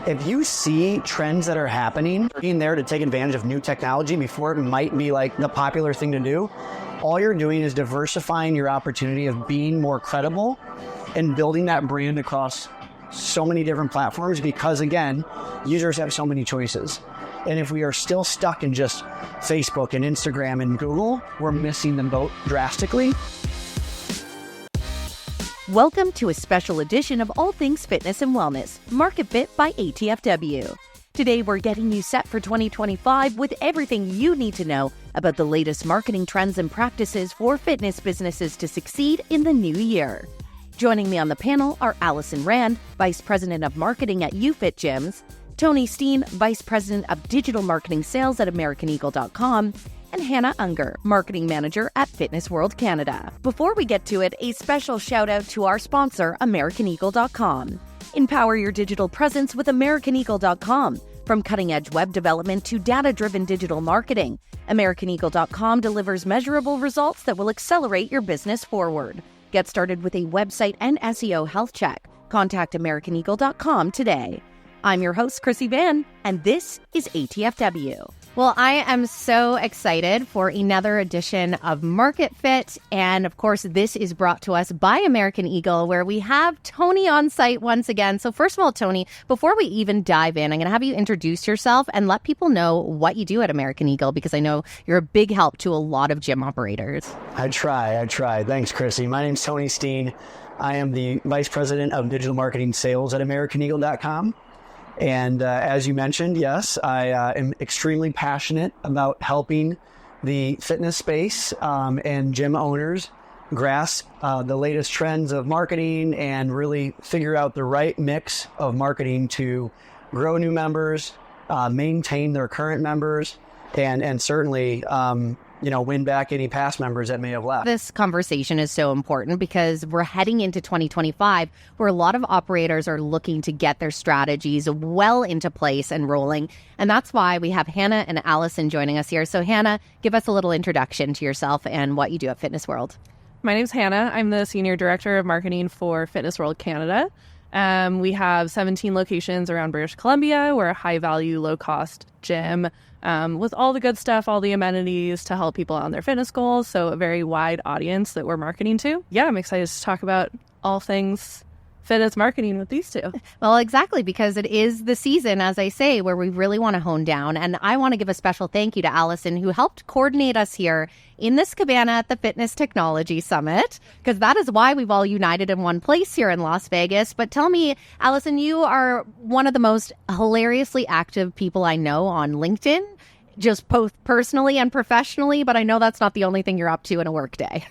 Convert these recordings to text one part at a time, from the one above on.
If you see trends that are happening, being there to take advantage of new technology before it might be like the popular thing to do, all you're doing is diversifying your opportunity of being more credible and building that brand across so many different platforms because, again, users have so many choices. And if we are still stuck in just Facebook and Instagram and Google, we're missing the boat drastically. Welcome to a special edition of All Things Fitness and Wellness, MarketFit by ATFW. Today, we're getting you set for 2025 with everything you need to know about the latest marketing trends and practices for fitness businesses to succeed in the new year. Joining me on the panel are Allison Rand, Vice President of Marketing at YouFit Gyms, Tony Stehn, Vice President of Digital Marketing Sales at AmericanEagle.com, and Hannah Unger, Marketing Manager at Fitness World Canada. Before we get to it, a special shout out to our sponsor, AmericanEagle.com. Empower your digital presence with AmericanEagle.com. From cutting-edge web development to data-driven digital marketing, AmericanEagle.com delivers measurable results that will accelerate your business forward. Get started with a website and SEO health check. Contact AmericanEagle.com today. I'm your host, Chrissy Van, and this is ATFW. Well, I am so excited for another edition of MarketFit. And of course, this is brought to us by American Eagle, where we have Tony on site once again. So first of all, Tony, before we even dive in, I'm going to have you introduce yourself and let people know what you do at American Eagle, because I know you're a big help to a lot of gym operators. I try. Thanks, Chrissy. My name's Tony Stehn. I am the Vice President of Digital Marketing Sales at AmericanEagle.com. And as you mentioned, yes, I am extremely passionate about helping the fitness space and gym owners grasp the latest trends of marketing and really figure out the right mix of marketing to grow new members, maintain their current members, and certainly win back any past members that may have left. This conversation is so important because we're heading into 2025 where a lot of operators are looking to get their strategies well into place and rolling. And that's why we have Hannah and Allison joining us here. So Hannah, give us a little introduction to yourself and what you do at Fitness World. My name's Hannah. I'm the Senior Director of Marketing for Fitness World Canada. We have 17 locations around British Columbia. We're a high-value, low-cost gym with all the good stuff, all the amenities to help people on their fitness goals. So a very wide audience that we're marketing to. Yeah, I'm excited to talk about all things fitness marketing with these two. Well, exactly, because it is the season, as I say, where we really want to hone down. And I want to give a special thank you to Allison, who helped coordinate us here in this cabana at the Fitness Technology Summit, because that is why we've all united in one place here in Las Vegas. But tell me, Allison, you are one of the most hilariously active people I know on LinkedIn, just both personally and professionally. But I know that's not the only thing you're up to in a work day.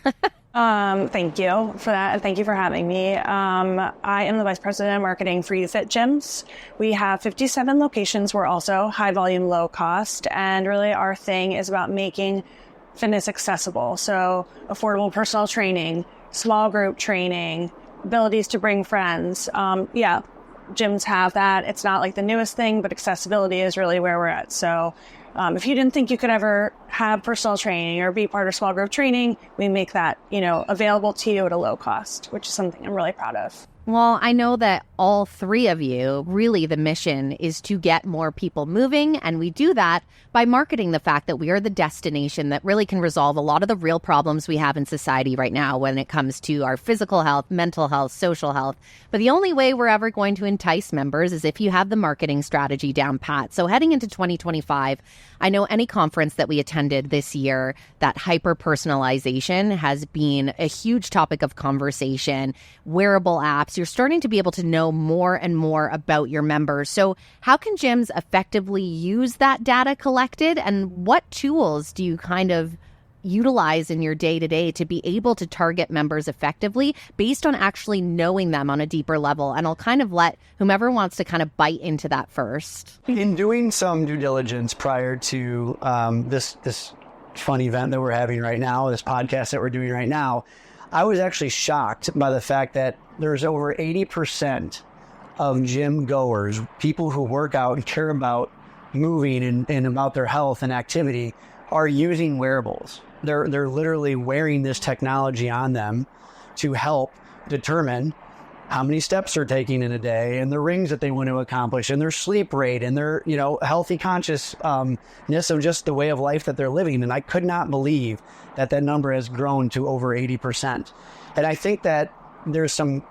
Thank you for that. And thank you for having me. I am the Vice President of Marketing for YouFit Gyms. We have 57 locations. We're also high volume, low cost. And really our thing is about making fitness accessible. So affordable personal training, small group training, abilities to bring friends. Gyms have that. It's not like the newest thing, but accessibility is really where we're at. So if you didn't think you could ever have personal training or be part of small group training, we make that, available to you at a low cost, which is something I'm really proud of. Well, I know that all three of you, really the mission is to get more people moving. And we do that by marketing the fact that we are the destination that really can resolve a lot of the real problems we have in society right now when it comes to our physical health, mental health, social health. But the only way we're ever going to entice members is if you have the marketing strategy down pat. So heading into 2025, I know any conference that we attended this year, that hyper-personalization has been a huge topic of conversation. Wearable apps, you're starting to be able to know more and more about your members. So how can gyms effectively use that data collected, and what tools do you kind of utilize in your day-to-day to be able to target members effectively based on actually knowing them on a deeper level? And I'll kind of let whomever wants to kind of bite into that first. In doing some due diligence prior to this fun event that we're having right now, this podcast that we're doing right now, I was actually shocked by the fact that there's over 80% of gym goers, people who work out and care about moving and about their health and activity, are using wearables. They're literally wearing this technology on them to help determine how many steps they're taking in a day and the rings that they want to accomplish and their sleep rate and their, healthy consciousness of just the way of life that they're living. And I could not believe that number has grown to over 80%. And I think that there's some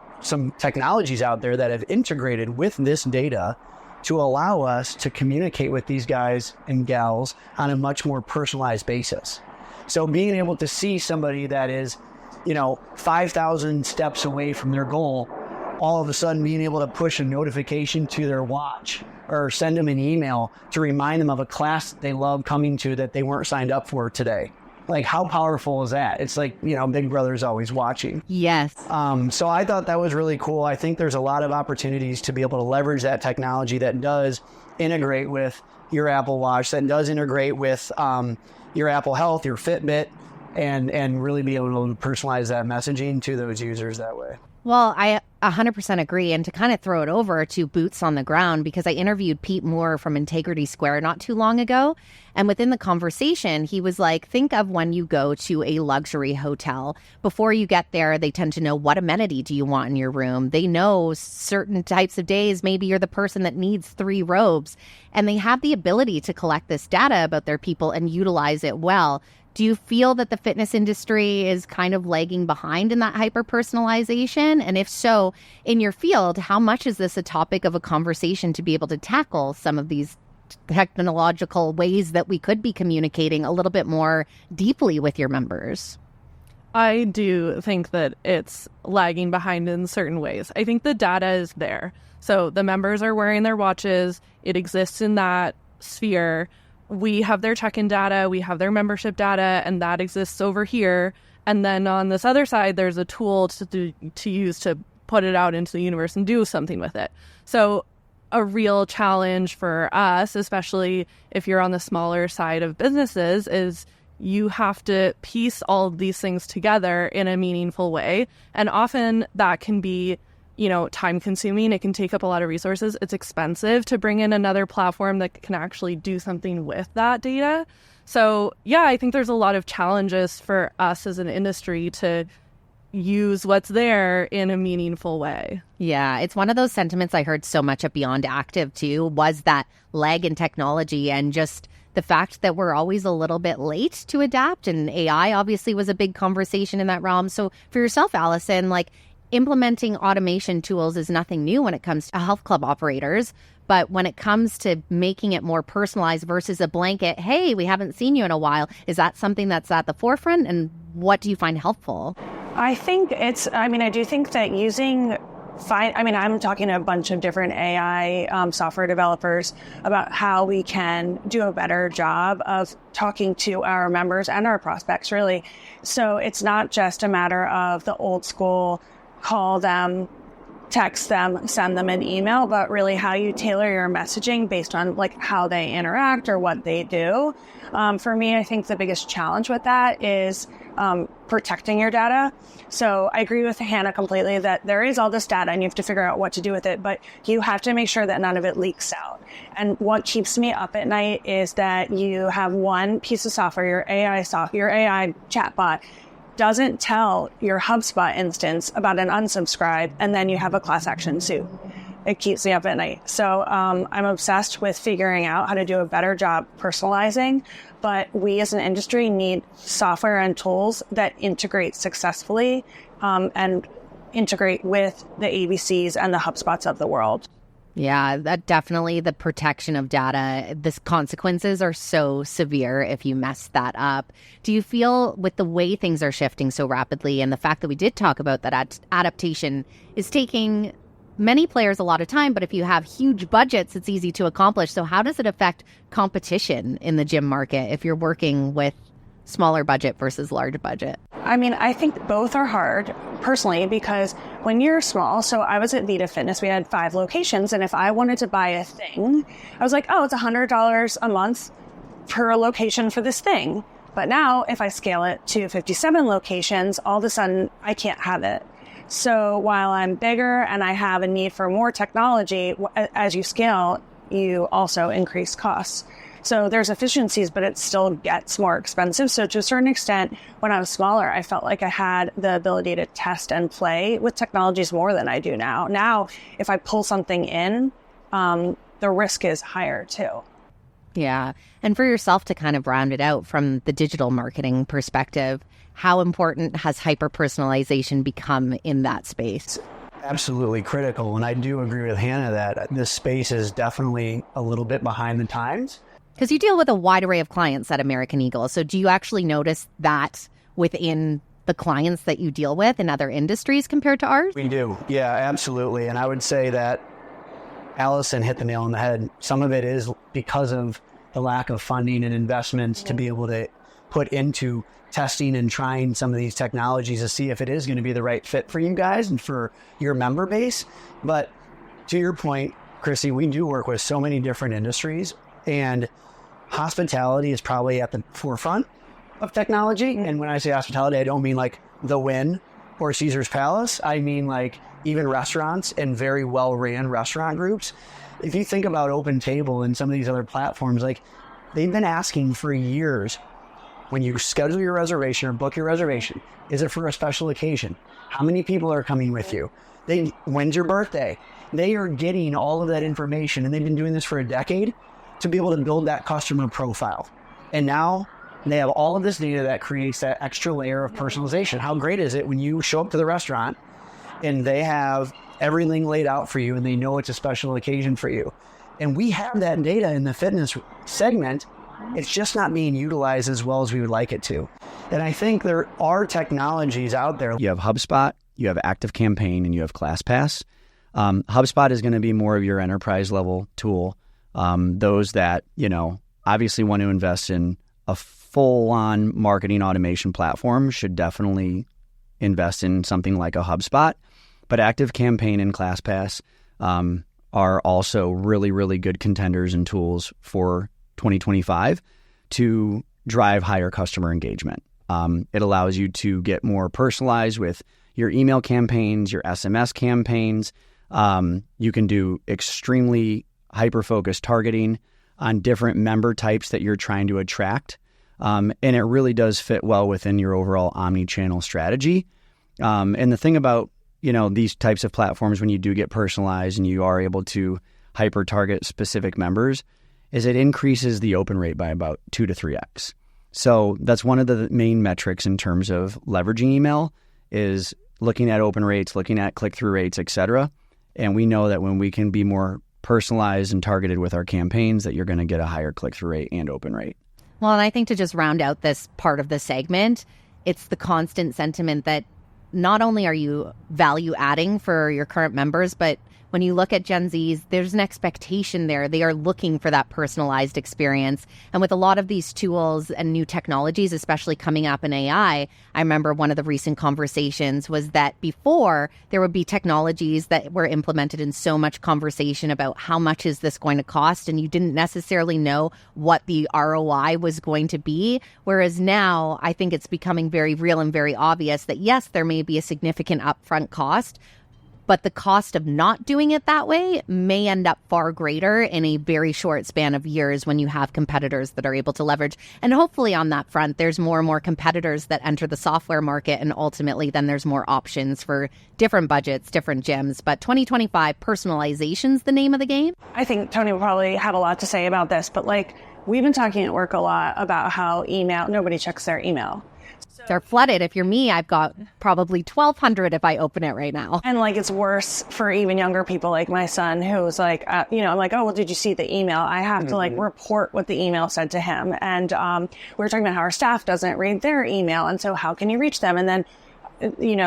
technologies out there that have integrated with this data to allow us to communicate with these guys and gals on a much more personalized basis. So being able to see somebody that is, 5,000 steps away from their goal, all of a sudden being able to push a notification to their watch or send them an email to remind them of a class that they love coming to that they weren't signed up for today. Like, how powerful is that? It's like, Big Brother's always watching. Yes. So I thought that was really cool. I think there's a lot of opportunities to be able to leverage that technology that does integrate with your Apple Watch, that does integrate with your Apple Health, your Fitbit, and really be able to personalize that messaging to those users that way. Well, I 100% agree. And to kind of throw it over to boots on the ground, because I interviewed Pete Moore from Integrity Square not too long ago. And within the conversation, he was like, think of when you go to a luxury hotel. Before you get there, they tend to know what amenity do you want in your room. They know certain types of days, maybe you're the person that needs 3 robes. And they have the ability to collect this data about their people and utilize it well. Do you feel that the fitness industry is kind of lagging behind in that hyper-personalization? And if so, in your field, how much is this a topic of a conversation to be able to tackle some of these technological ways that we could be communicating a little bit more deeply with your members? I do think that it's lagging behind in certain ways. I think the data is there. So the members are wearing their watches. It exists in that sphere. We have their check-in data, we have their membership data, and that exists over here. And then on this other side, there's a tool to use to put it out into the universe and do something with it. So a real challenge for us, especially if you're on the smaller side of businesses, is you have to piece all of these things together in a meaningful way. And often that can be time consuming. It can take up a lot of resources. It's expensive to bring in another platform that can actually do something with that data. So yeah, I think there's a lot of challenges for us as an industry to use what's there in a meaningful way. Yeah, it's one of those sentiments I heard so much at Beyond Active too, was that lag in technology and just the fact that we're always a little bit late to adapt. And AI obviously was a big conversation in that realm. So for yourself, Allison, implementing automation tools is nothing new when it comes to health club operators. But when it comes to making it more personalized versus a blanket, hey, we haven't seen you in a while, is that something that's at the forefront? And what do you find helpful? I think I do think that I'm talking to a bunch of different AI software developers about how we can do a better job of talking to our members and our prospects, really. So it's not just a matter of the old school call them, text them, send them an email, but really how you tailor your messaging based on how they interact or what they do. For me, I think the biggest challenge with that is protecting your data. So I agree with Hannah completely that there is all this data and you have to figure out what to do with it, but you have to make sure that none of it leaks out. And what keeps me up at night is that you have one piece of software, your AI chatbot, doesn't tell your Hubspot instance about an unsubscribe, and then you have a class action suit. It keeps me up at night. So I'm obsessed with figuring out how to do a better job personalizing, but we as an industry need software and tools that integrate successfully and integrate with the ABCs and the HubSpots of the world. Yeah, that definitely the protection of data. The consequences are so severe if you mess that up. Do you feel with the way things are shifting so rapidly and the fact that we did talk about that adaptation is taking many players a lot of time, but if you have huge budgets, it's easy to accomplish. So how does it affect competition in the gym market if you're working with smaller budget versus large budget? I think both are hard personally, because when you're small, so I was at Vita Fitness, we had 5 locations. And if I wanted to buy a thing, I was like, oh, it's $100 a month per location for this thing. But now if I scale it to 57 locations, all of a sudden I can't have it. So while I'm bigger and I have a need for more technology, as you scale, you also increase costs. So there's efficiencies, but it still gets more expensive. So to a certain extent, when I was smaller, I felt like I had the ability to test and play with technologies more than I do now. Now, if I pull something in, the risk is higher too. Yeah. And for yourself to kind of round it out from the digital marketing perspective, how important has hyper-personalization become in that space? Absolutely critical. And I do agree with Hannah that this space is definitely a little bit behind the times. Because you deal with a wide array of clients at American Eagle. So do you actually notice that within the clients that you deal with in other industries compared to ours? We do. Yeah, absolutely. And I would say that Allison hit the nail on the head. Some of it is because of the lack of funding and investments to be able to put into testing and trying some of these technologies to see if it is going to be the right fit for you guys and for your member base. But to your point, Chrissy, we do work with so many different industries, and hospitality is probably at the forefront of technology. And when I say hospitality, I don't mean like the Wynn or Caesar's Palace. I mean like even restaurants and very well-ran restaurant groups. If you think about Open Table and some of these other platforms, like they've been asking for years, when you schedule your reservation or book your reservation, is it for a special occasion? How many people are coming with you? When's your birthday? They are getting all of that information, and they've been doing this for a decade to be able to build that customer profile. And now they have all of this data that creates that extra layer of personalization. How great is it when you show up to the restaurant and they have everything laid out for you and they know it's a special occasion for you? And we have that data in the fitness segment. It's just not being utilized as well as we would like it to. And I think there are technologies out there. You have Hubspot, you have ActiveCampaign, and you have ClassPass. Hubspot is going to be more of your enterprise level tool. Those that, obviously want to invest in a full-on marketing automation platform should definitely invest in something like a Hubspot. But ActiveCampaign and ClassPass are also really, really good contenders and tools for 2025 to drive higher customer engagement. It allows you to get more personalized with your email campaigns, your SMS campaigns. You can do extremely hyper-focused targeting on different member types that you're trying to attract. And it really does fit well within your overall omni-channel strategy. And the thing about, these types of platforms, when you do get personalized and you are able to hyper-target specific members, is it increases the open rate by about 2 to 3x. So that's one of the main metrics in terms of leveraging email, is looking at open rates, looking at click-through rates, et cetera. And we know that when we can be more personalized and targeted with our campaigns, that you're going to get a higher click-through rate and open rate. Well, and I think to just round out this part of the segment, it's the constant sentiment that not only are you value adding for your current members, but when you look at Gen Zs, there's an expectation there. They are looking for that personalized experience. And with a lot of these tools and new technologies, especially coming up in AI, I remember one of the recent conversations was that before there would be technologies that were implemented in so much conversation about how much is this going to cost, and you didn't necessarily know what the ROI was going to be. Whereas now I think it's becoming very real and very obvious that yes, there may be a significant upfront cost, but the cost of not doing it that way may end up far greater in a very short span of years when you have competitors that are able to leverage. And hopefully on that front, there's more and more competitors that enter the software market, and ultimately then there's more options for different budgets, different gyms. But 2025, personalization's the name of the game. I think Tony will probably have a lot to say about this, but we've been talking at work a lot about how nobody checks their email. They're flooded. If you're me, I've got probably 1,200 if I open it right now. And it's worse for even younger people like my son, who's I'm like, oh, well, did you see the email? I have to report what the email said to him. And we were talking about how our staff doesn't read their email. And so how can you reach them? And then,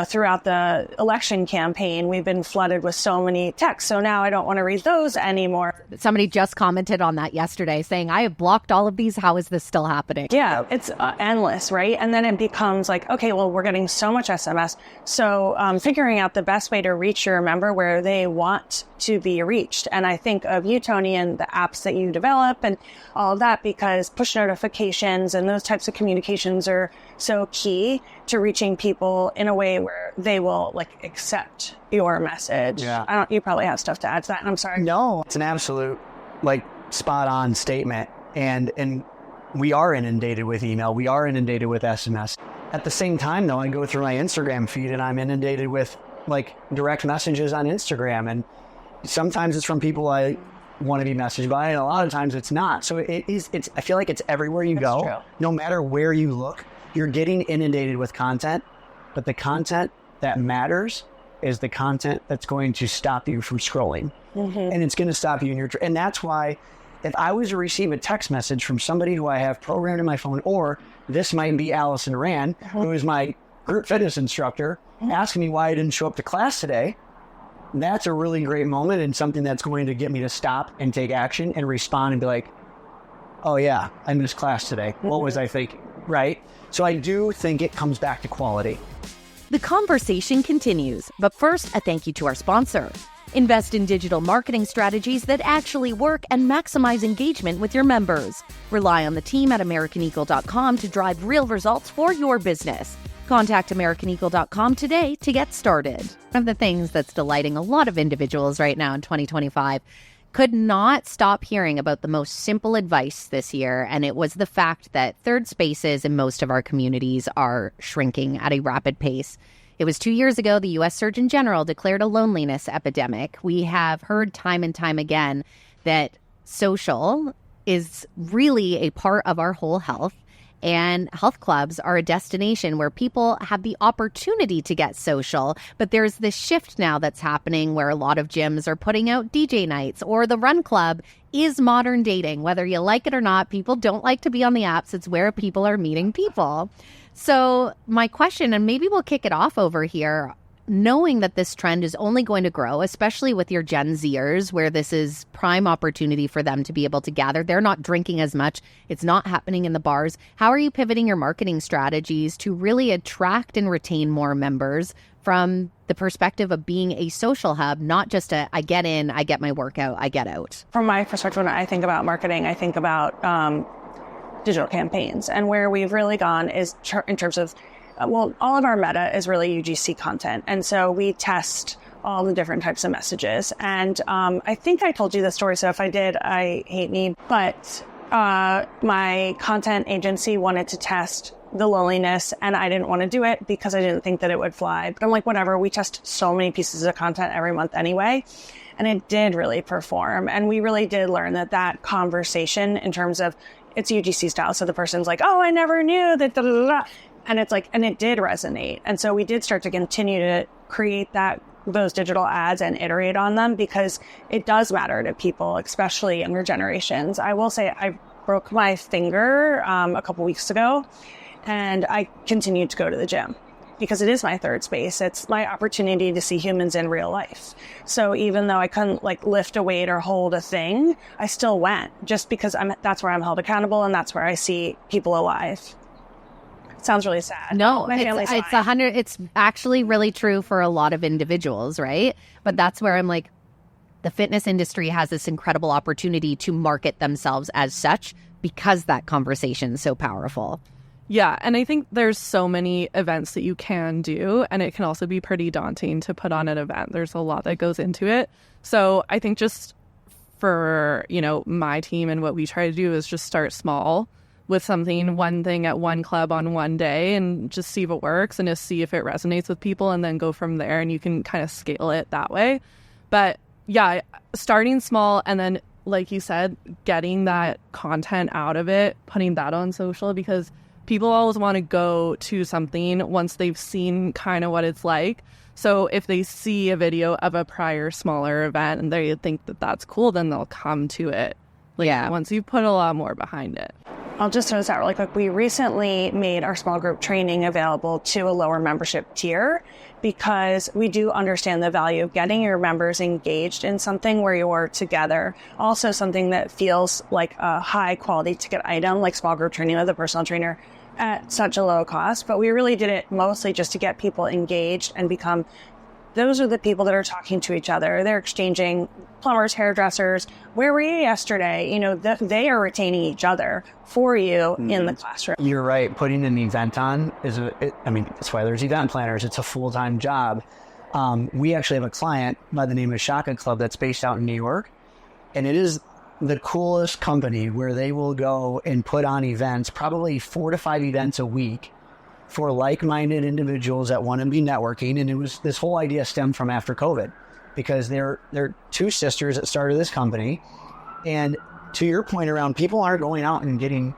throughout the election campaign, we've been flooded with so many texts. So now I don't want to read those anymore. Somebody just commented on that yesterday saying, I have blocked all of these. How is this still happening? Yeah, it's endless, right? And then it becomes okay, well, we're getting so much SMS. So figuring out the best way to reach your member where they want to be reached. And I think of you, Tony, and the apps that you develop and all of that, because push notifications and those types of communications are so key to reaching people in a way where they will accept your message. Yeah. You probably have stuff to add to that. And I'm sorry. No, it's an absolute spot on statement. And we are inundated with email. We are inundated with SMS. At the same time, though, I go through my Instagram feed and I'm inundated with like direct messages on Instagram. And sometimes it's from people I want to be messaged by, and a lot of times it's not. So I feel like it's everywhere you go. True. No matter where you look, you're getting inundated with content. But the content that matters is the content that's going to stop you from scrolling. And it's going to stop you in your... And that's why if I was to receive a text message from somebody who I have programmed in my phone, or this might be Allison Rand, who is my group fitness instructor, asking me why I didn't show up to class today, that's a really great moment and something that's going to get me to stop and take action and respond and be like, oh yeah, I missed class today. What was I thinking? Right? So I do think it comes back to quality. The conversation continues, but first, a thank you to our sponsor. Invest in digital marketing strategies that actually work and maximize engagement with your members. Rely on the team at AmericanEagle.com to drive real results for your business. Contact AmericanEagle.com today to get started. One of the things that's delighting a lot of individuals right now in 2025, could not stop hearing about the most simple advice this year, and it was the fact that third spaces in most of our communities are shrinking at a rapid pace. It was 2 years ago, the U.S. Surgeon General declared a loneliness epidemic. We have heard time and time again that social is really a part of our whole health. And health clubs are a destination where people have the opportunity to get social. But there's this shift now that's happening where a lot of gyms are putting out DJ nights, or the Run Club is modern dating. Whether you like it or not, people don't like to be on the apps. It's where people are meeting people. So my question, and maybe we'll kick it off over here, knowing that this trend is only going to grow, especially with your Gen Zers, where this is prime opportunity for them to be able to gather. They're not drinking as much. It's not happening in the bars. How are you pivoting your marketing strategies to really attract and retain more members from the perspective of being a social hub, not just I get in, I get my workout, I get out? From my perspective, when I think about marketing, I think about digital campaigns. And where we've really gone is in terms of all of our meta is really UGC content. And so we test all the different types of messages. And I think I told you the story, so if I did, I hate me. But my content agency wanted to test the loneliness, and I didn't want to do it because I didn't think that it would fly. But I'm like, whatever, we test so many pieces of content every month anyway. And it did really perform. And we really did learn that conversation in terms of it's UGC style. So the person's like, oh, I never knew that, da, da, da, da. And it's like, and it did resonate. And so we did start to continue to create those digital ads and iterate on them, because it does matter to people, especially younger generations. I will say I broke my finger a couple weeks ago, and I continued to go to the gym because it is my third space. It's my opportunity to see humans in real life. So even though I couldn't lift a weight or hold a thing, I still went, just because that's where I'm held accountable, and that's where I see people alive. Sounds really sad. No, my family's it's fine. It's actually really true for a lot of individuals, right? But that's where I'm like, the fitness industry has this incredible opportunity to market themselves as such, because that conversation is so powerful. Yeah, and I think there's so many events that you can do, and it can also be pretty daunting to put on an event. There's a lot that goes into it. So I think just for, my team, and what we try to do is just start small with one thing at one club on one day, and just see if it works and just see if it resonates with people, and then go from there, and you can kind of scale it that way. But yeah, starting small, and then, like you said, getting that content out of it, putting that on social, because people always want to go to something once they've seen kind of what it's like. So if they see a video of a prior smaller event and they think that that's cool, then they'll come to it. Once you put a lot more behind it. I'll just throw this out really quick. We recently made our small group training available to a lower membership tier, because we do understand the value of getting your members engaged in something where you're together. Also something that feels like a high quality ticket item, like small group training with a personal trainer, at such a low cost. But we really did it mostly just to get people engaged and those are the people that are talking to each other. They're exchanging plumbers, hairdressers. Where were you yesterday? They are retaining each other for you in the classroom. You're right. Putting an event on that's why there's event planners. It's a full-time job. We actually have a client by the name of Shaka Club that's based out in New York. And it is the coolest company where they will go and put on events, probably 4 to 5 events a week for like-minded individuals that want to be networking. And this whole idea stemmed from after COVID, because they're two sisters that started this company. And to your point around, people aren't going out and getting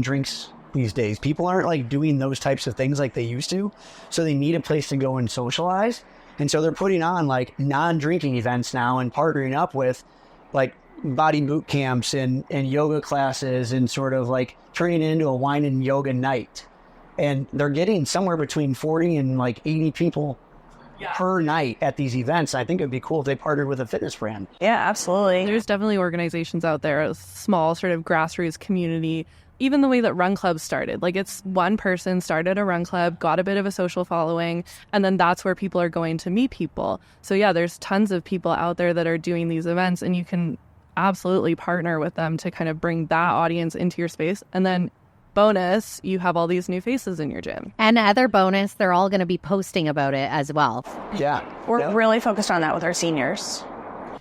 drinks these days. People aren't like doing those types of things like they used to. So they need a place to go and socialize. And so they're putting on like non-drinking events now and partnering up with like body boot camps and yoga classes, and sort of like turning it into a wine and yoga night. And they're getting somewhere between 40 and like 80 people per night at these events. I think it'd be cool if they partnered with a fitness brand. Yeah, absolutely. There's definitely organizations out there, a small sort of grassroots community. Even the way that run clubs started, like it's one person started a run club, got a bit of a social following, and then that's where people are going to meet people. So yeah, there's tons of people out there that are doing these events, and you can absolutely partner with them to kind of bring that audience into your space. And then bonus, you have all these new faces in your gym. And other bonus, they're all going to be posting about it as well. Yeah. We're really focused on that with our seniors.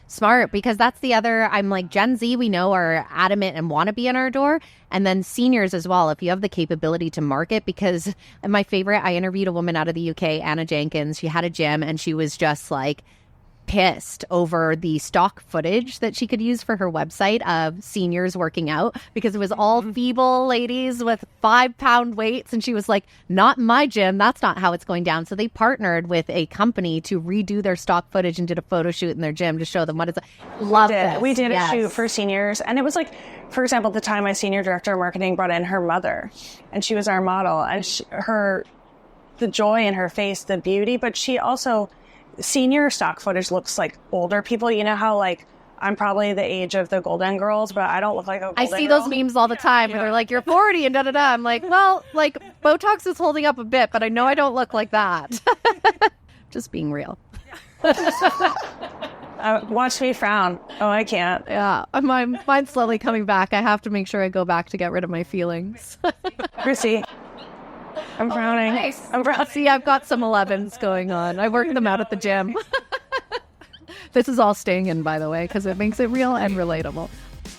Smart, because that's the other, I'm like, Gen Z, we know, are adamant and want to be in our door. And then seniors as well, if you have the capability to market. Because my favorite, I interviewed a woman out of the UK, Anna Jenkins. She had a gym and she was just like pissed over the stock footage that she could use for her website of seniors working out, because it was all feeble ladies with 5-pound weights. And she was like, not in my gym. That's not how it's going down. So they partnered with a company to redo their stock footage and did a photo shoot in their gym to show them what it's like. Love this. We did a shoot for seniors. And it was like, for example, at the time, my senior director of marketing brought in her mother, and she was our model. And the joy in her face, the beauty, but she also, senior stock footage looks like older people. You know how like I'm probably the age of the Golden Girls, but I don't look like a Golden I see girl. those memes all the time where they're like, you're 40 and da-da-da. I'm like, well, like Botox is holding up a bit, but I know I don't look like that. Just being real. Watch me frown. Oh, I can't. Yeah, mine's slowly coming back. I have to make sure I go back to get rid of my feelings. Chrissy, I'm frowning. Nice. I'm frowning. See, I've got some 11s going on. I work them out at the gym. This is all staying in, by the way, because it makes it real and relatable.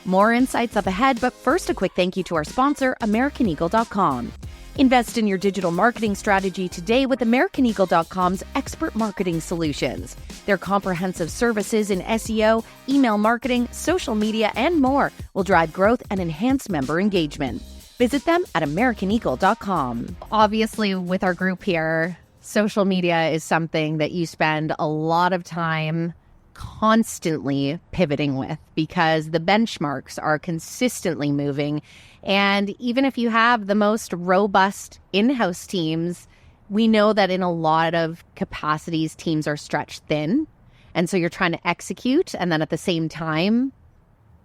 More insights up ahead, but first a quick thank you to our sponsor, AmericanEagle.com. Invest in your digital marketing strategy today with AmericanEagle.com's expert marketing solutions. Their comprehensive services in SEO, email marketing, social media, and more will drive growth and enhance member engagement. Visit them at AmericanEagle.com. Obviously, with our group here, social media is something that you spend a lot of time constantly pivoting with, because the benchmarks are consistently moving. And even if you have the most robust in-house teams, we know that in a lot of capacities, teams are stretched thin. And so you're trying to execute, and then at the same time,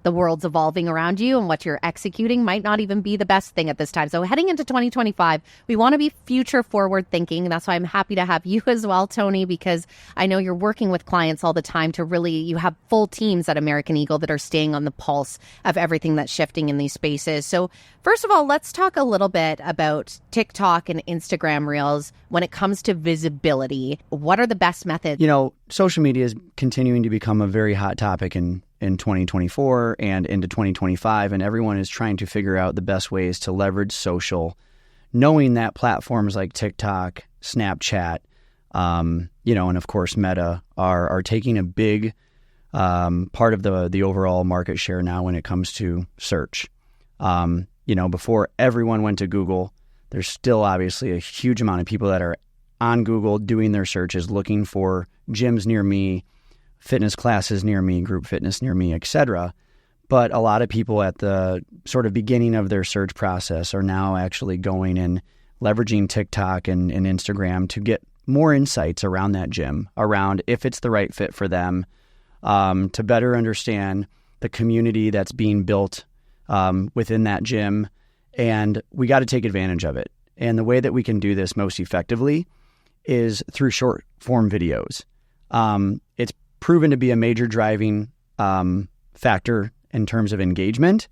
the world's evolving around you, and what you're executing might not even be the best thing at this time. So heading into 2025, we want to be future forward thinking. That's why I'm happy to have you as well, Tony, because I know you're working with clients all the time to really, you have full teams at American Eagle that are staying on the pulse of everything that's shifting in these spaces. So first of all, let's talk a little bit about TikTok and Instagram Reels when it comes to visibility. What are the best methods? You know, social media is continuing to become a very hot topic in 2024 and into 2025, and everyone is trying to figure out the best ways to leverage social, knowing that platforms like TikTok, Snapchat, and of course Meta are taking a big part of the overall market share now when it comes to search. Before everyone went to Google, there's still obviously a huge amount of people that are on Google doing their searches, looking for gyms near me, fitness classes near me, group fitness near me, etc. But a lot of people at the sort of beginning of their search process are now actually going and leveraging TikTok and Instagram to get more insights around that gym, around if it's the right fit for them, to better understand the community that's being built within that gym. And we got to take advantage of it. And the way that we can do this most effectively is through short form videos. It's proven to be a major driving factor in terms of engagement,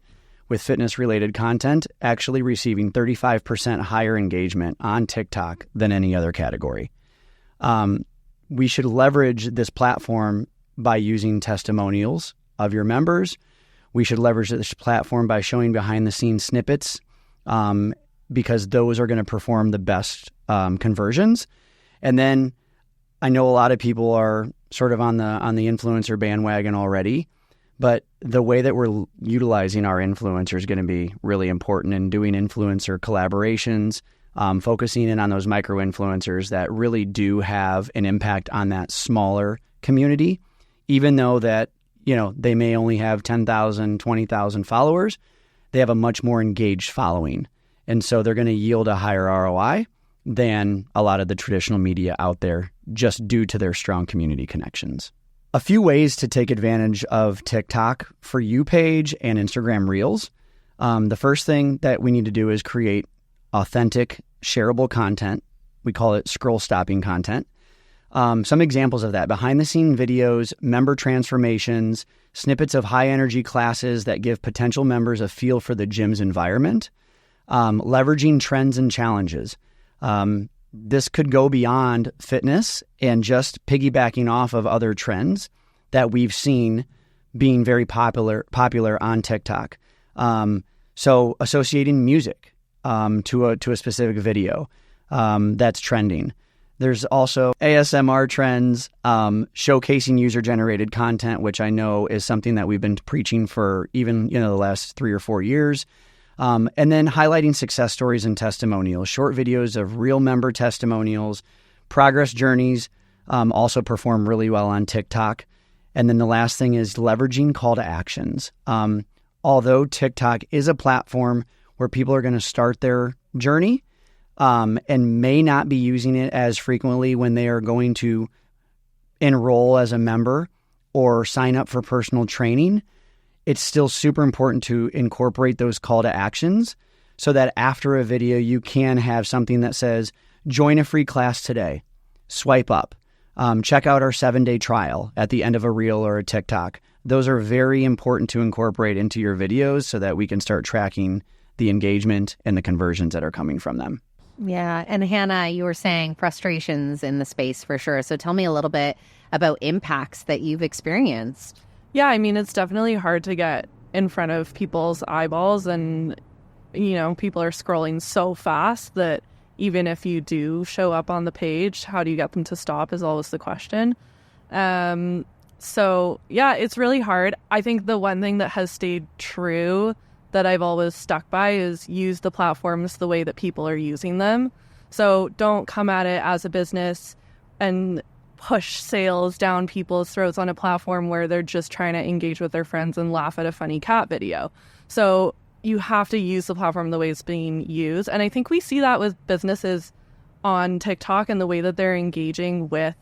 with fitness-related content actually receiving 35% higher engagement on TikTok than any other category. We should leverage this platform by using testimonials of your members. We should leverage this platform by showing behind the scenes snippets because those are going to perform the best conversions. And then I know a lot of people are sort of on the influencer bandwagon already, but the way that we're utilizing our influencer is going to be really important in doing influencer collaborations, focusing in on those micro influencers that really do have an impact on that smaller community, even though that, they may only have 10,000, 20,000 followers, they have a much more engaged following. And so they're going to yield a higher ROI than a lot of the traditional media out there just due to their strong community connections. A few ways to take advantage of TikTok For You page and Instagram Reels. The first thing that we need to do is create authentic, shareable content. We call it scroll stopping content. Some examples of that: behind the scene videos, member transformations, snippets of high energy classes that give potential members a feel for the gym's environment, leveraging trends and challenges. This could go beyond fitness and just piggybacking off of other trends that we've seen being very popular on TikTok. So associating music to a specific video that's trending. There's also ASMR trends, showcasing user-generated content, which I know is something that we've been preaching for even the last 3 or 4 years. And then highlighting success stories and testimonials, short videos of real member testimonials, progress journeys also perform really well on TikTok. And then the last thing is leveraging call to actions. Although TikTok is a platform where people are going to start their journey and may not be using it as frequently when they are going to enroll as a member or sign up for personal training, it's still super important to incorporate those call to actions so that after a video, you can have something that says, join a free class today, swipe up, check out our 7-day trial at the end of a reel or a TikTok. Those are very important to incorporate into your videos so that we can start tracking the engagement and the conversions that are coming from them. Yeah. And Hannah, you were saying frustrations in the space for sure. So tell me a little bit about impacts that you've experienced. Yeah, I mean, it's definitely hard to get in front of people's eyeballs and, people are scrolling so fast that even if you do show up on the page, how do you get them to stop is always the question. So, yeah, it's really hard. I think the one thing that has stayed true that I've always stuck by is use the platforms the way that people are using them. So don't come at it as a business and push sales down people's throats on a platform where they're just trying to engage with their friends and laugh at a funny cat video. So you have to use the platform the way it's being used. And I think we see that with businesses on TikTok and the way that they're engaging with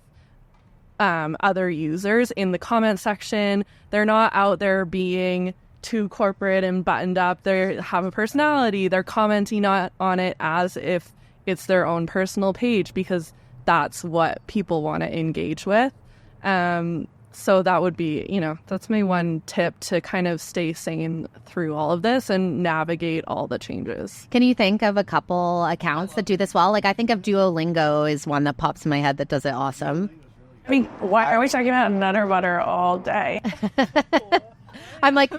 other users in the comment section. They're not out there being too corporate and buttoned up. They have a personality. They're commenting on it as if it's their own personal page because that's what people want to engage with. So that would be, that's my one tip to kind of stay sane through all of this and navigate all the changes. Can you think of a couple accounts that do this well? Like I think of Duolingo is one that pops in my head that does it awesome. I mean, why are we talking about Nutter Butter all day? I'm like,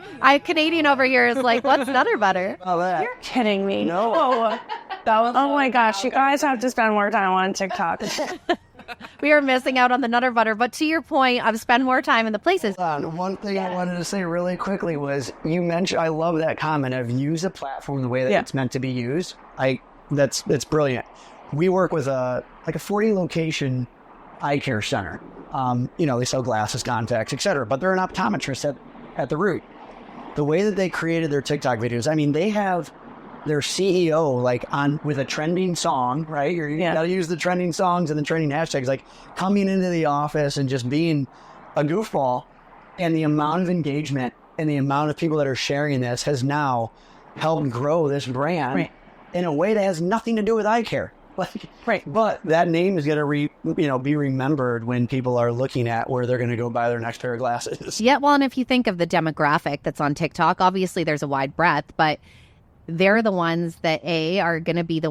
Canadian over here is like, what's Nutter Butter? You're kidding me. No. Oh my gosh, you guys have to spend more time on TikTok. We are missing out on the Nutter Butter. But to your point, I've spent more time in the places. One thing I wanted to say really quickly was you mentioned, I love that comment of use a platform the way that it's meant to be used. That's brilliant. We work with a 40 location eye care center. They sell glasses, contacts, etc. But they're an optometrist at the root. The way that they created their TikTok videos, I mean, they have their CEO on with a trending song, right? You got to use the trending songs and the trending hashtags, coming into the office and just being a goofball. And the amount of engagement and the amount of people that are sharing this has now helped grow this brand in a way that has nothing to do with eye care. But that name is going to be remembered when people are looking at where they're going to go buy their next pair of glasses. Yeah, well, and if you think of the demographic that's on TikTok, obviously there's a wide breadth, but they're the ones that A, are going to be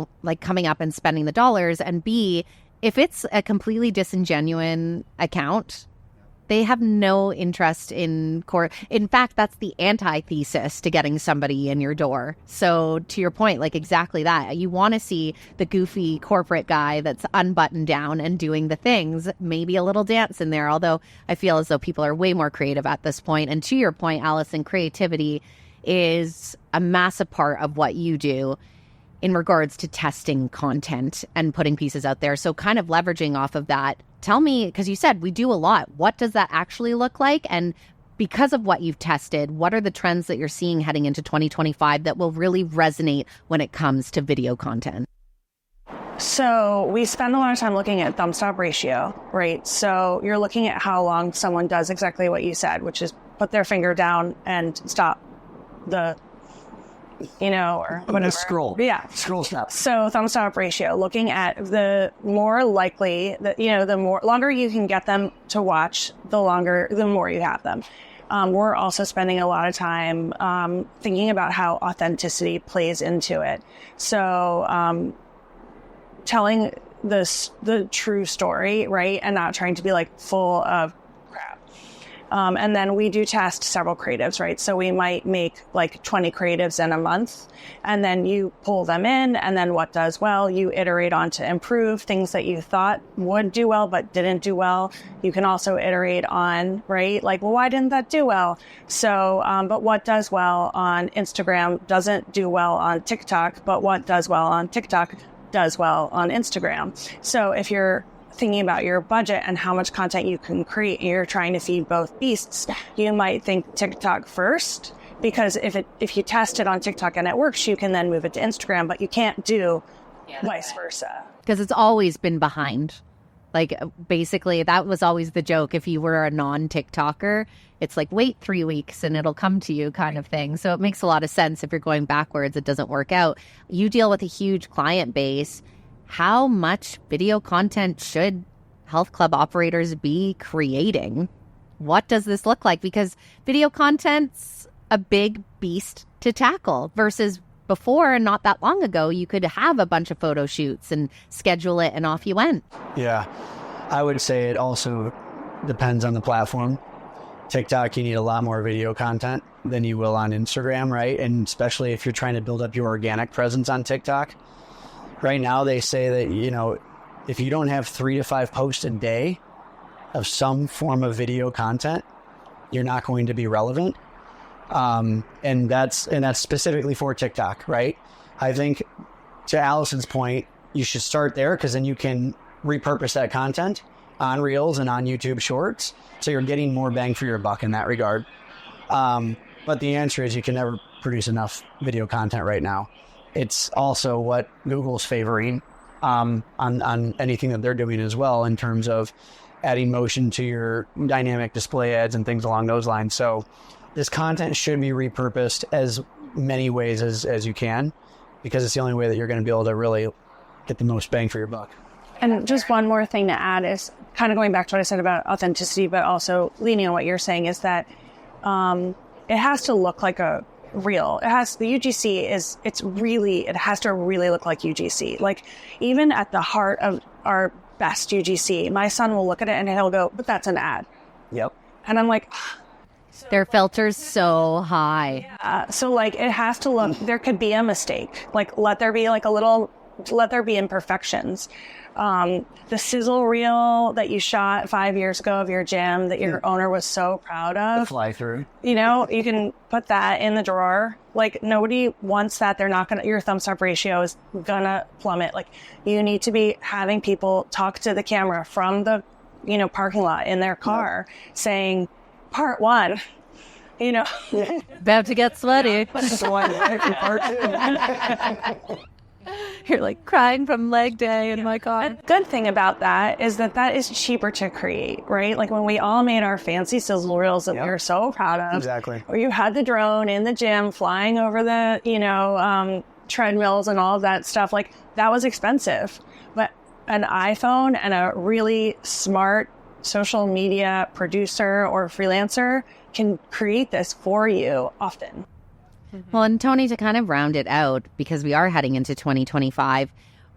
coming up and spending the dollars, and B, if it's a completely disingenuous account, They have no interest in core. In fact, that's the antithesis to getting somebody in your door. So to your point, like exactly that. You want to see the goofy corporate guy that's unbuttoned down and doing the things, maybe a little dance in there. Although I feel as though people are way more creative at this point. And to your point, Allison, creativity is a massive part of what you do in regards to testing content and putting pieces out there. So kind of leveraging off of that, tell me, because you said we do a lot, what does that actually look like? And because of what you've tested, what are the trends that you're seeing heading into 2025 that will really resonate when it comes to video content? So we spend a lot of time looking at thumb stop ratio, right? So you're looking at how long someone does exactly what you said, which is put their finger down and stop the or whatever. Scroll. Yeah. Scroll stop. So thumb stop ratio, looking at the more likely that, the more longer you can get them to watch, the more you have them. We're also spending a lot of time thinking about how authenticity plays into it. So telling the true story, right? And not trying to be like full of crap. And then we do test several creatives, right? So we might make like 20 creatives in a month, and then you pull them in, and then what does well, you iterate on to improve things that you thought would do well but didn't do well. You can also iterate on, right? Like, well, why didn't that do well? So, but what does well on Instagram doesn't do well on TikTok, but what does well on TikTok does well on Instagram. So if you're thinking about your budget and how much content you can create, and you're trying to feed both beasts, you might think TikTok first, because if you test it on TikTok and it works, you can then move it to Instagram, but you can't do vice versa. Because it's always been behind. Like, basically, that was always the joke. If you were a non-TikToker, it's like, wait 3 weeks and it'll come to you kind of thing. So it makes a lot of sense. If you're going backwards, it doesn't work out. You deal with a huge client base. How much video content should health club operators be creating? What does this look like? Because video content's a big beast to tackle versus before, not that long ago, you could have a bunch of photo shoots and schedule it and off you went. Yeah. I would say it also depends on the platform. TikTok, you need a lot more video content than you will on Instagram, right? And especially if you're trying to build up your organic presence on TikTok. Right now, they say that, if you don't have 3 to 5 posts a day of some form of video content, you're not going to be relevant. And that's specifically for TikTok, right? I think, to Allison's point, you should start there, because then you can repurpose that content on Reels and on YouTube Shorts. So you're getting more bang for your buck in that regard. But the answer is you can never produce enough video content right now. It's also what Google's favoring on anything that they're doing as well, in terms of adding motion to your dynamic display ads and things along those lines. So this content should be repurposed as many ways as you can, because it's the only way that you're going to be able to really get the most bang for your buck. And just one more thing to add is kind of going back to what I said about authenticity, but also leaning on what you're saying, is that it has to look like a reel. The UGC it has to really look like UGC. Like, even at the heart of our best UGC, my son will look at it and he'll go, but that's an ad. Yep. And I'm like, their filter's so high. So like, it has to look, there could be a mistake. Like, let there be imperfections. The sizzle reel that you shot 5 years ago of your gym that your owner was so proud of. The fly through. You can put that in the drawer. Like, nobody wants that. Your thumb stop ratio is gonna plummet. Like, you need to be having people talk to the camera from the, parking lot in their car, saying, part 1, About to get sweaty. Part 2. You're like crying from leg day in my car. And the good thing about that is that is cheaper to create, right? Like, when we all made our fancy sizzle reels that we were so proud of. Exactly. Or you had the drone in the gym flying over the, treadmills and all of that stuff. Like, that was expensive. But an iPhone and a really smart social media producer or freelancer can create this for you often. Well, and Tony, to kind of round it out, because we are heading into 2025,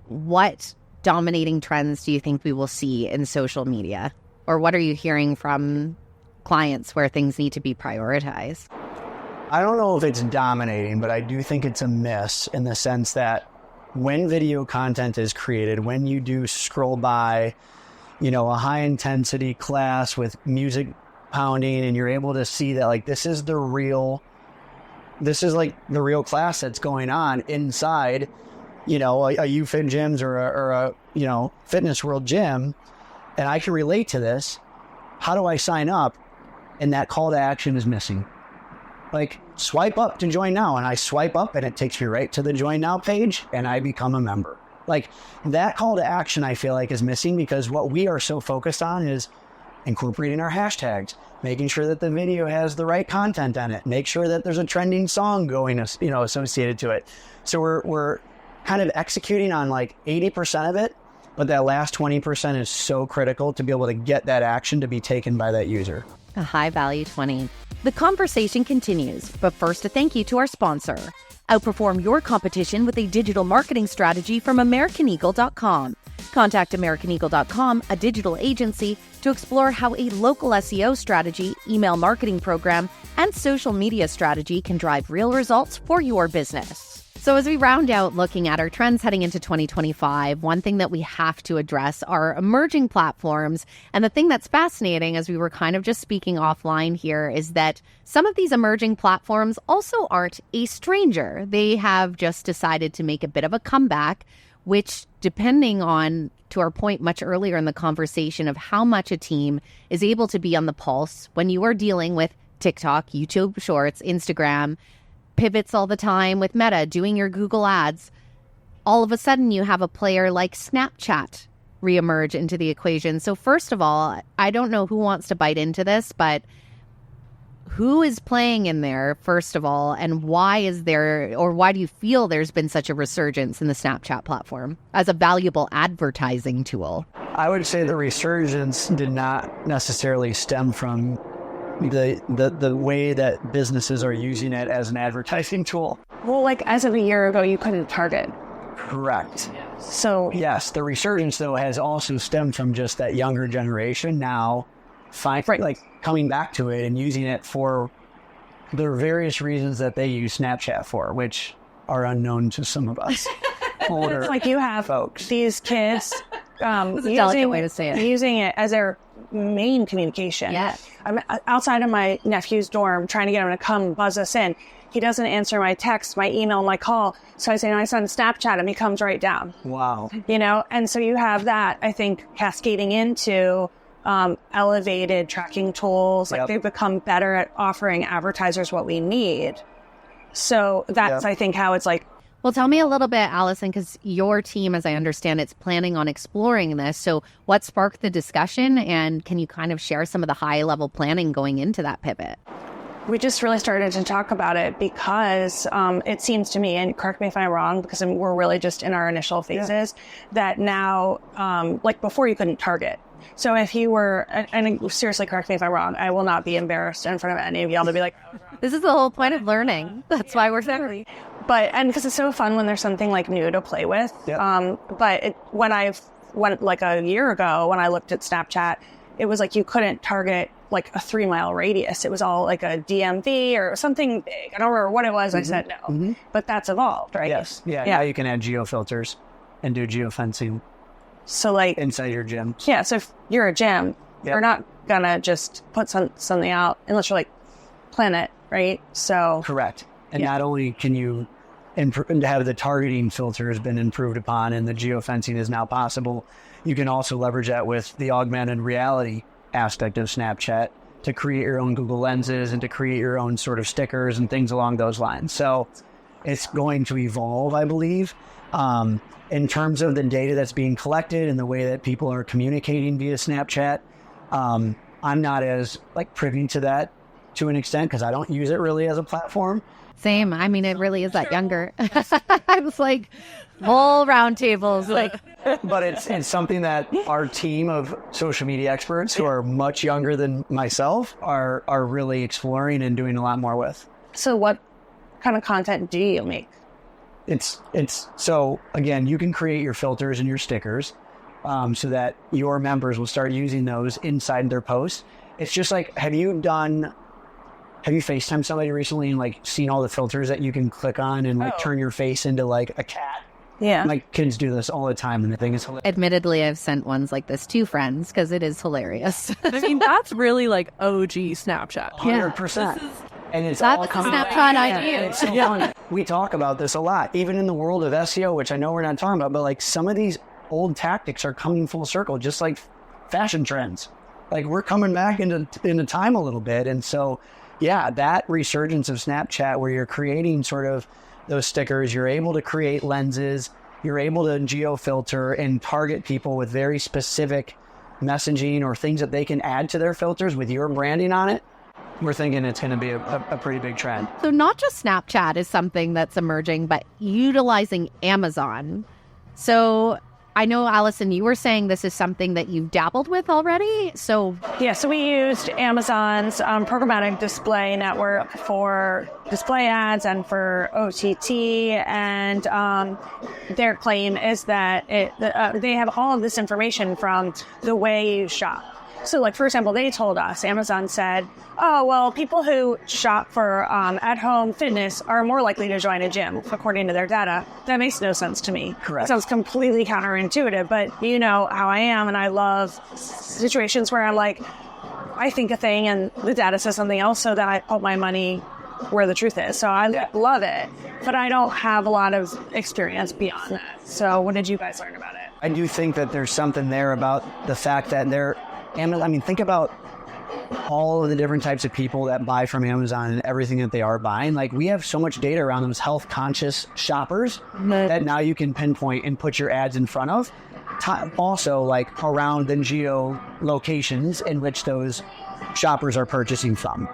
what dominating trends do you think we will see in social media? Or what are you hearing from clients where things need to be prioritized? I don't know if it's dominating, but I do think it's a miss in the sense that when video content is created, when you do scroll by, a high intensity class with music pounding and you're able to see that like this is like the real class that's going on inside, a YouFit gyms or a Fitness World gym, and I can relate to this. How do I sign up? And that call to action is missing. Like, swipe up to join now, and I swipe up and it takes me right to the join now page and I become a member. Like, that call to action I feel like is missing, because what we are so focused on is incorporating our hashtags, making sure that the video has the right content on it, make sure that there's a trending song going, associated to it. So we're kind of executing on like 80% of it, but that last 20% is so critical to be able to get that action to be taken by that user. A high value 20. The conversation continues, but first a thank you to our sponsor. Outperform your competition with a digital marketing strategy from AmericanEagle.com. Contact AmericanEagle.com, a digital agency, to explore how a local SEO strategy, email marketing program, and social media strategy can drive real results for your business. So as we round out looking at our trends heading into 2025, one thing that we have to address are emerging platforms. And the thing that's fascinating, as we were kind of just speaking offline here, is that some of these emerging platforms also aren't a stranger. They have just decided to make a bit of a comeback, which, depending on, to our point much earlier in the conversation of how much a team is able to be on the pulse when you are dealing with TikTok, YouTube Shorts, Instagram, pivots all the time with Meta, doing your Google ads, all of a sudden you have a player like Snapchat reemerge into the equation. So first of all, I don't know who wants to bite into this, but who is playing in there, first of all, and why is there, or why do you feel there's been such a resurgence in the Snapchat platform as a valuable advertising tool? I would say the resurgence did not necessarily stem from the way that businesses are using it as an advertising tool. Well, like as of a year ago, you couldn't target. Correct. So yes, the resurgence though has also stemmed from just that younger generation now like coming back to it and using it for the various reasons that they use Snapchat for, which are unknown to some of us older it's like you have folks. These kids using it as their main communication. Yeah. I'm outside of my nephew's dorm trying to get him to come buzz us in. He doesn't answer my text, my email, my call. So I say, no, I send Snapchat him. He comes right down. Wow. And so you have that, I think, cascading into elevated tracking tools. Like they've become better at offering advertisers what we need. So that's, I think, how it's like. Well, tell me a little bit, Allison, because your team, as I understand, it's planning on exploring this. So what sparked the discussion, and can you kind of share some of the high-level planning going into that pivot? We just really started to talk about it because it seems to me, and correct me if I'm wrong, because we're really just in our initial phases, that now, like before you couldn't target. So if you were, and seriously, correct me if I'm wrong, I will not be embarrassed in front of any of y'all to be like, this is the whole point of learning. That's why we're exactly. But, and because it's so fun when there's something like new to play with. But when like a year ago, when I looked at Snapchat, it was like you couldn't target like a 3-mile radius. It was all like a DMV or something big. I don't remember what it was. I said no. But that's evolved, right? Yes. Yeah. Now you can add geofilters and do geofencing. So like inside your gym. Yeah. So if you're a gym, you're not gonna just put something out unless you're like plan it, right? So correct. And not only can you have the targeting filter has been improved upon and the geofencing is now possible, you can also leverage that with the augmented reality aspect of Snapchat to create your own Google lenses and to create your own sort of stickers and things along those lines. So it's going to evolve, I believe. In terms of the data that's being collected and the way that people are communicating via Snapchat, I'm not as privy to that to an extent because I don't use it really as a platform. Same. I mean, it really is that younger. I was like, whole round tables. But it's something that our team of social media experts who are much younger than myself are really exploring and doing a lot more with. So what kind of content do you make? It's so again, you can create your filters and your stickers so that your members will start using those inside their posts. it's just like, have you FaceTimed somebody recently and like seen all the filters that you can click on and like turn your face into like a cat? Yeah. My kids do this all the time, and the thing is hilarious. Admittedly, I've sent ones like this to friends because it is hilarious. I mean, that's really like OG Snapchat. 100%. And it's That's all the coming Snapchat I And use. it's so fun. We talk about this a lot, even in the world of SEO, which I know we're not talking about, but like some of these old tactics are coming full circle, just like fashion trends. Like we're coming back into time a little bit. And so, yeah, that resurgence of Snapchat where you're creating sort of those stickers, you're able to create lenses, you're able to geo-filter and target people with very specific messaging or things that they can add to their filters with your branding on it. We're thinking it's going to be a pretty big trend. So not just Snapchat is something that's emerging, but utilizing Amazon. So I know, Allison, you were saying this is something that you've dabbled with already. So So we used Amazon's programmatic display network for display ads and for OTT. And their claim is that they have all of this information from the way you shop. So, like, for example, they told us, Amazon said, oh, well, people who shop for at-home fitness are more likely to join a gym, according to their data. That makes no sense to me. Correct. It sounds completely counterintuitive, but you know how I am, and I love situations where I'm like, I think a thing, and the data says something else, so that I put my money where the truth is. So I love it, but I don't have a lot of experience beyond that. So what did you guys learn about it? I do think that there's something there about the fact that think about all of the different types of people that buy from Amazon and everything that they are buying. Like, we have so much data around those health conscious shoppers that now you can pinpoint and put your ads in front of. Also, like, around the geo locations in which those shoppers are purchasing from.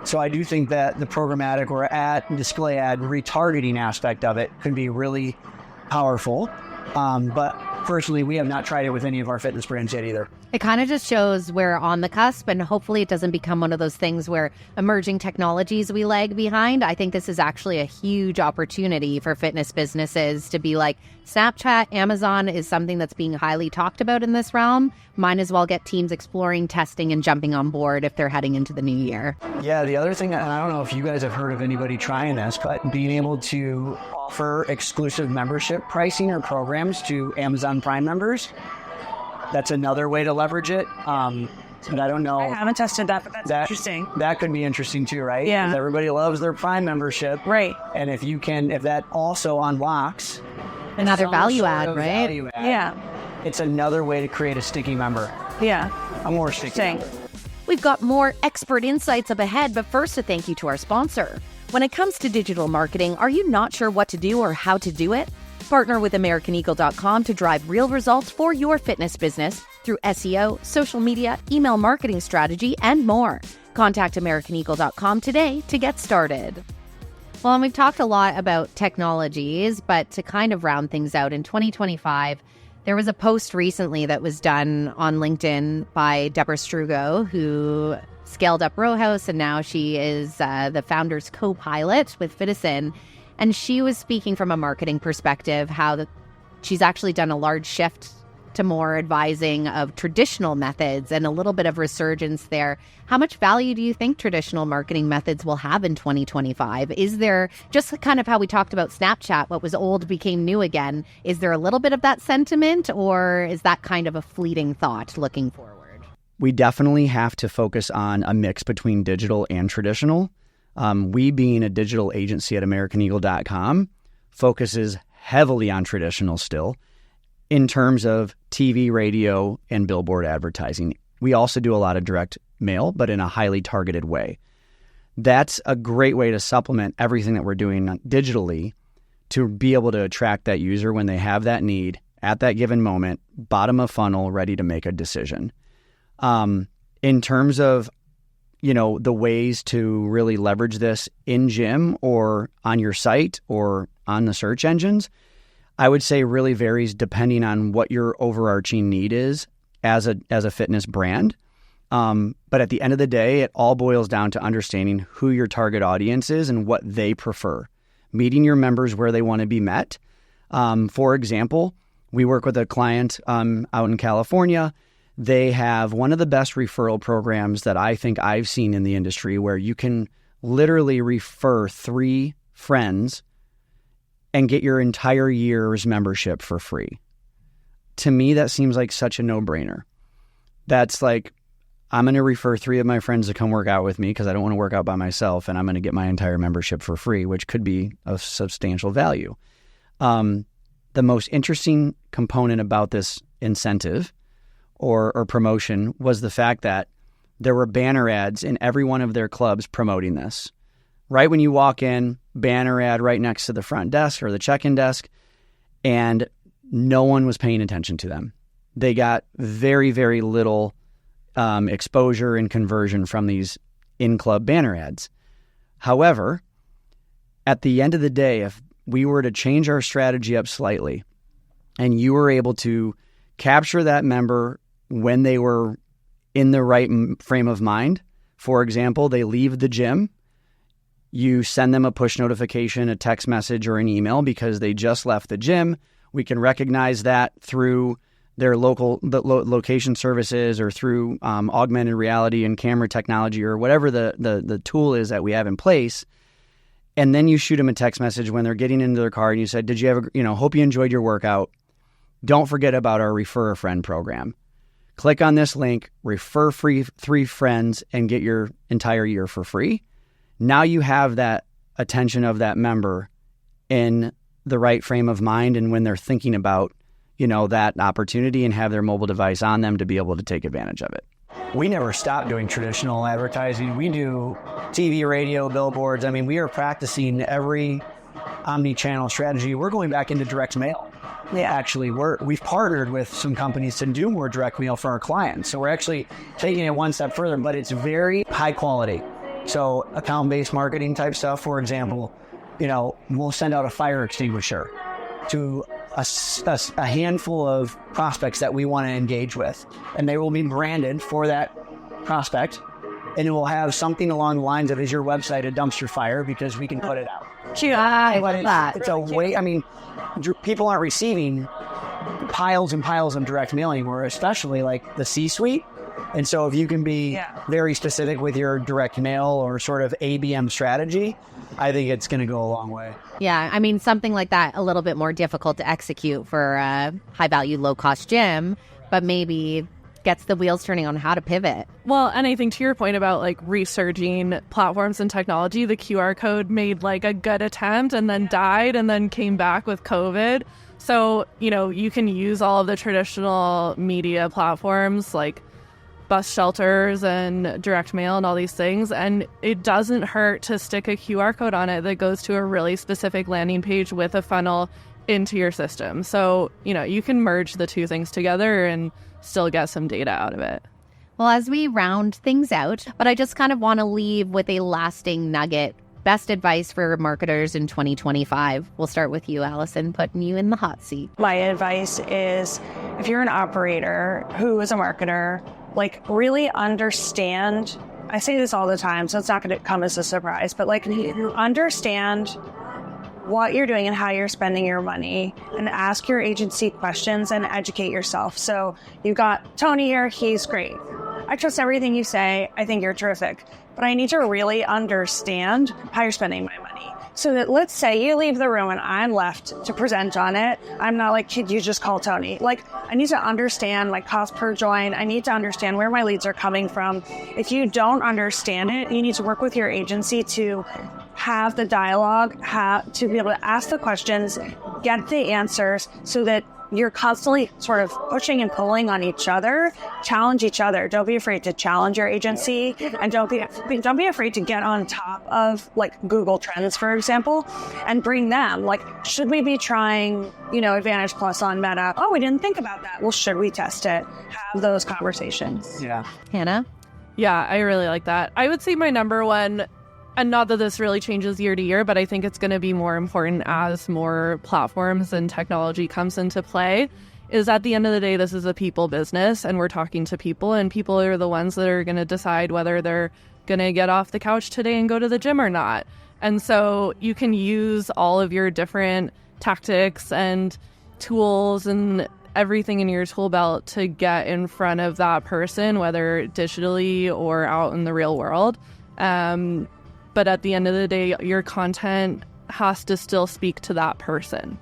So I do think that the programmatic or display ad retargeting aspect of it could be really powerful. But personally, we have not tried it with any of our fitness brands yet either. it kind of just shows we're on the cusp, and hopefully it doesn't become one of those things where emerging technologies we lag behind. I think this is actually a huge opportunity for fitness businesses to be like, Snapchat, Amazon is something that's being highly talked about in this realm. Might as well get teams exploring, testing, and jumping on board if they're heading into the new year. Yeah, the other thing, and I don't know if you guys have heard of anybody trying this, but being able to offer exclusive membership pricing or programs to Amazon Prime members, that's another way to leverage it. But I don't know. I haven't tested that, but that's interesting. That could be interesting too, right? Yeah. 'Cause everybody loves their Prime membership. Right. And if that also unlocks Another some value sort add, of right? value add, Yeah. it's another way to create a sticky member. Yeah. A more sticky Interesting. member. We've got more expert insights up ahead, but first a thank you to our sponsor. When it comes to digital marketing, are you not sure what to do or how to do it? Partner with AmericanEagle.com to drive real results for your fitness business through SEO, social media, email marketing strategy, and more. Contact AmericanEagle.com today to get started. Well, and we've talked a lot about technologies, but to kind of round things out, in 2025, there was a post recently that was done on LinkedIn by Deborah Strugo, who scaled up Row House, and now she is the founder's co-pilot with Fitison. And she was speaking from a marketing perspective, how she's actually done a large shift to more advising of traditional methods and a little bit of resurgence there. How much value do you think traditional marketing methods will have in 2025? Is there, just kind of how we talked about Snapchat, what was old became new again, is there a little bit of that sentiment, or is that kind of a fleeting thought looking forward? We definitely have to focus on a mix between digital and traditional. We, being a digital agency at AmericanEagle.com, focuses heavily on traditional still in terms of TV, radio, and billboard advertising. We also do a lot of direct mail, but in a highly targeted way. That's a great way to supplement everything that we're doing digitally to be able to attract that user when they have that need at that given moment, bottom of funnel, ready to make a decision. In terms of the ways to really leverage this in gym or on your site or on the search engines, I would say really varies depending on what your overarching need is as a fitness brand. But at the end of the day, it all boils down to understanding who your target audience is and what they prefer, meeting your members where they want to be met. For example, we work with a client out in California They have one of the best referral programs that I think I've seen in the industry, where you can literally refer 3 friends and get your entire year's membership for free. To me, that seems like such a no-brainer. That's like, I'm going to refer 3 of my friends to come work out with me because I don't want to work out by myself, and I'm going to get my entire membership for free, which could be of substantial value. The most interesting component about this incentive or promotion was the fact that there were banner ads in every one of their clubs promoting this. Right when you walk in, banner ad right next to the front desk or the check-in desk, and no one was paying attention to them. They got very, very little exposure and conversion from these in-club banner ads. However, at the end of the day, if we were to change our strategy up slightly and you were able to capture that member when they were in the right frame of mind, for example, they leave the gym, you send them a push notification, a text message, or an email because they just left the gym. We can recognize that through their location services or through augmented reality and camera technology or whatever the tool is that we have in place. And then you shoot them a text message when they're getting into their car and you said, did you have hope you enjoyed your workout. Don't forget about our Refer a Friend program. Click on this link, refer 3 friends, and get your entire year for free. Now you have that attention of that member in the right frame of mind, and when they're thinking about, that opportunity, and have their mobile device on them to be able to take advantage of it. We never stop doing traditional advertising. We do TV, radio, billboards. I mean, we are practicing every omni-channel strategy. We're going back into direct mail. Yeah, actually, we've partnered with some companies to do more direct mail for our clients. So we're actually taking it one step further, but it's very high quality. So account-based marketing type stuff, for example, we'll send out a fire extinguisher to a handful of prospects that we want to engage with, and they will be branded for that prospect, and it will have something along the lines of, is your website a dumpster fire, because we can put it out. Cute. I love that. It's a way, people aren't receiving piles and piles of direct mail anymore, especially like the C-suite. And so if you can be very specific with your direct mail or sort of ABM strategy, I think it's going to go a long way. Yeah, something like that, a little bit more difficult to execute for a high-value, low-cost gym, but maybe gets the wheels turning on how to pivot. Well, and I think to your point about like resurging platforms and technology, the QR code made like a good attempt and then died and then came back with COVID. So, you can use all of the traditional media platforms like bus shelters and direct mail and all these things, and it doesn't hurt to stick a QR code on it that goes to a really specific landing page with a funnel into your system. So, you can merge the two things together and still get some data out of it. Well, as we round things out, but I just kind of want to leave with a lasting nugget. Best advice for marketers in 2025. We'll start with you, Allison, putting you in the hot seat. My advice is, if you're an operator who is a marketer, really understand, I say this all the time, so it's not going to come as a surprise, but understand what you're doing and how you're spending your money, and ask your agency questions and educate yourself. So you've got Tony here, he's great. I trust everything you say. I think you're terrific. But I need to really understand how you're spending my money. So that, let's say you leave the room and I'm left to present on it. I'm not like, could you just call Tony? I need to understand my cost per join. I need to understand where my leads are coming from. If you don't understand it, you need to work with your agency to have the dialogue, to be able to ask the questions, get the answers, so that you're constantly sort of pushing and pulling on each other. Challenge each other. Don't be afraid to challenge your agency, and don't be afraid to get on top of Google Trends, for example, and bring them. Should we be trying, Advantage Plus on Meta? Oh, we didn't think about that. Well, should we test it? Have those conversations. Yeah. Hannah? Yeah, I really like that. I would say my number one, and not that this really changes year to year, but I think it's going to be more important as more platforms and technology comes into play, is at the end of the day, this is a people business, and we're talking to people, and people are the ones that are going to decide whether they're going to get off the couch today and go to the gym or not. And so you can use all of your different tactics and tools and everything in your tool belt to get in front of that person, whether digitally or out in the real world. But at the end of the day, your content has to still speak to that person.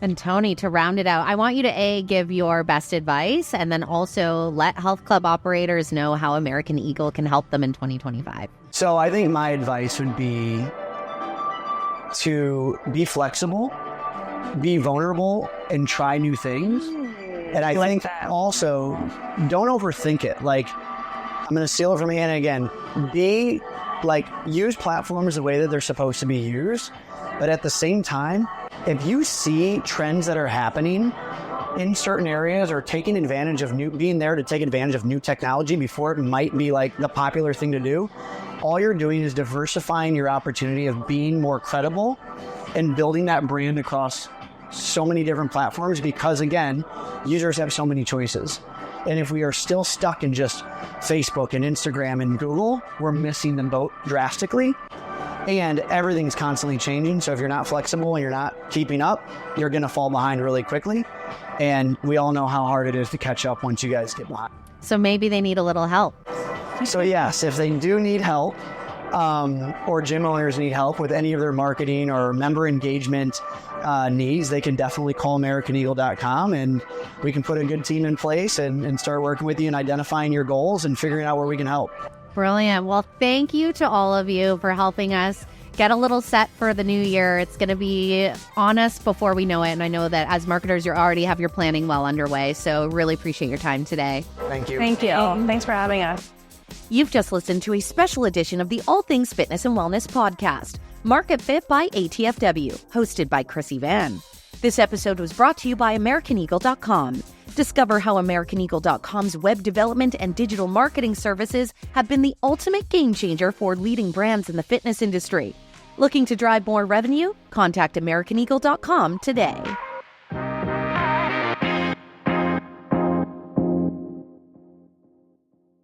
And Tony, to round it out, I want you to give your best advice and then also let health club operators know how American Eagle can help them in 2025. So I think my advice would be to be flexible, be vulnerable, and try new things. And I think also, don't overthink it. Like, I'm going to steal it from Anna again. Use platforms the way that they're supposed to be used. But at the same time, if you see trends that are happening in certain areas or taking advantage of being there to take advantage of new technology before it might be like the popular thing to do, all you're doing is diversifying your opportunity of being more credible and building that brand across so many different platforms because, again, users have so many choices. And if we are still stuck in just Facebook and Instagram and Google, we're missing them both drastically. And everything's constantly changing. So if you're not flexible and you're not keeping up, you're going to fall behind really quickly. And we all know how hard it is to catch up once you guys get behind. So maybe they need a little help. So yes, if they do need help, or gym owners need help with any of their marketing or member engagement needs, they can definitely call AmericanEagle.com and we can put a good team in place and start working with you and identifying your goals and figuring out where we can help. Brilliant. Well, thank you to all of you for helping us get a little set for the new year. It's going to be on us before we know it. And I know that as marketers, you already have your planning well underway. So really appreciate your time today. Thank you. Thank you. Thanks for having us. You've just listened to a special edition of the All Things Fitness and Wellness podcast, MarketFit by ATFW, hosted by Chrissy Van. This episode was brought to you by AmericanEagle.com. Discover how AmericanEagle.com's web development and digital marketing services have been the ultimate game changer for leading brands in the fitness industry. Looking to drive more revenue? Contact AmericanEagle.com today.